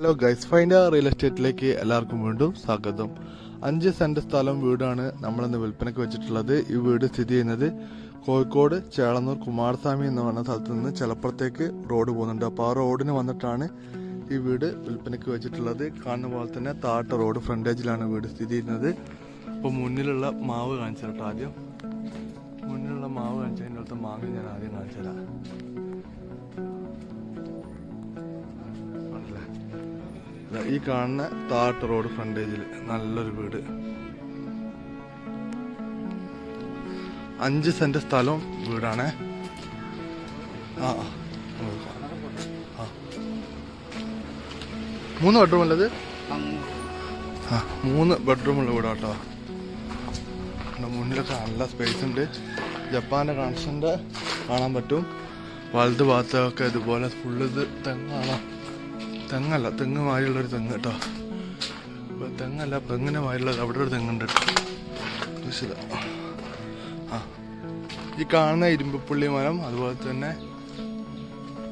Hello guys, find real എസ്റ്റേറ്റിലേക്ക് എല്ലാവർക്കും വീണ്ടും സ്വാഗതം. 5 സെന്റ് സ്ഥലം വീടാണ് നമ്മളിന്ന് വിൽപ്പനയ്ക്ക് വെച്ചിട്ടുള്ളത്. ഈ വീട് സ്ഥിതി ചെയ്യുന്നത് കോഴിക്കോട് ചേളന്നൂർ കുമാരസ്വാമി എന്ന് പറഞ്ഞ സ്ഥലത്ത് നിന്ന് ചിലപ്പുറത്തേക്ക് റോഡ് പോകുന്നുണ്ട്. അപ്പോൾ ആ റോഡിന് വന്നിട്ടാണ് ഈ വീട് വിൽപ്പനയ്ക്ക് വെച്ചിട്ടുള്ളത്. കാണുന്ന പോലെ തന്നെ താഴത്തെ റോഡ് ഫ്രണ്ടേജിലാണ് വീട് സ്ഥിതി ചെയ്യുന്നത്. അപ്പോൾ മുന്നിലുള്ള മാവ് കാണിച്ചു തരട്ടോ. ആദ്യം മുന്നിലുള്ള മാവ് കാണിച്ചതിൻ്റെ അടുത്ത മാങ്ങ ഞാൻ ആദ്യം കാണിച്ചു തരാം. ഈ കാണുന്ന താഴത്തെ റോഡ് ഫ്രണ്ടേജിൽ നല്ലൊരു വീട്, 5 സെന്റ് സ്ഥലവും വീടാണ്. 3 ബെഡ്റൂം ഉള്ളത്, 3 ബെഡ്റൂം ഉള്ള വീടാട്ടോ. മുന്നിലൊക്കെ നല്ല സ്പേസ് ഉണ്ട്. ജപ്പാന്റെ കണക്ഷൻ്റെ കാണാൻ പറ്റും. വലത് ഭാഗത്തൊക്കെ ഇതുപോലെ ഫുള്ള് ഇത് തെങ്ങാണോ, തെങ്ങല്ല, തെങ്ങ് മാതിരിയുള്ളൊരു തെങ്ങ് കേട്ടോ. തെങ്ങല്ല, തെങ്ങിന് മാതിരിയുള്ളത് അവിടെ ഒരു തെങ്ങുണ്ട് കേട്ടോ. ഈ കാണുന്ന ഇരുമ്പുപ്പുള്ളി മരം, അതുപോലെ തന്നെ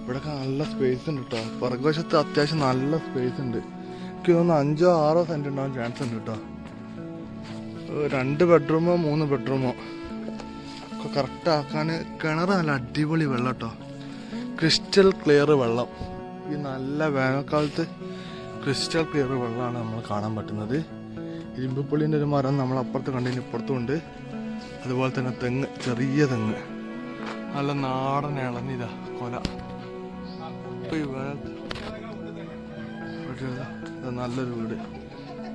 ഇവിടെയൊക്കെ നല്ല സ്പേസ് ഉണ്ട് കേട്ടോ. പുറകുവശത്ത് അത്യാവശ്യം നല്ല സ്പേസ് ഉണ്ട്. എനിക്ക് തോന്നുന്നു 5-6 സെന്റ് ഉണ്ടാവാൻ ചാൻസ് ഉണ്ട് കേട്ടോ. 2 ബെഡ്റൂമോ 3 ബെഡ്റൂമോ ഒക്കെ കറക്റ്റ് ആക്കാൻ. കിണർ നല്ല അടിപൊളി വെള്ളം കേട്ടോ, ക്രിസ്റ്റൽ ക്ലിയർ വെള്ളം. ഈ നല്ല വേനൽക്കാലത്ത് ക്രിസ്റ്റൽ ക്ലിയർ വെള്ളമാണ് നമ്മൾ കാണാൻ പറ്റുന്നത്. ഇരുമ്പുപ്പുള്ളിൻ്റെ ഒരു മരം നമ്മൾ അപ്പുറത്ത് കണ്ടതിന് ഇപ്പുറത്തും ഉണ്ട്. അതുപോലെ തന്നെ തെങ്ങ്, ചെറിയ തെങ്ങ്, നല്ല നാടൻ ഇളനിതാ കൊല. ഇപ്പോൾ ഈ വേനൽ നല്ലൊരു വീട്,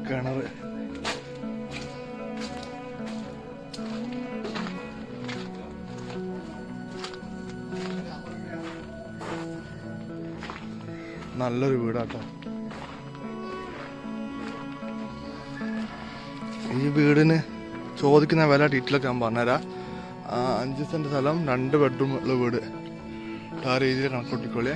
കിണർ. നല്ലൊരു വീടാട്ടോ. ഈ വീടിന് ചോദിക്കുന്ന വില ഡീറ്റെയിലൊക്കെ ഞാൻ പറഞ്ഞുതരാം. 5 സെന്റ് സ്ഥലം, 2 ബെഡ്റൂം ഉള്ള വീട്. ആ രീതിയിൽ കണക്കൂട്ടിക്കോളിയേ.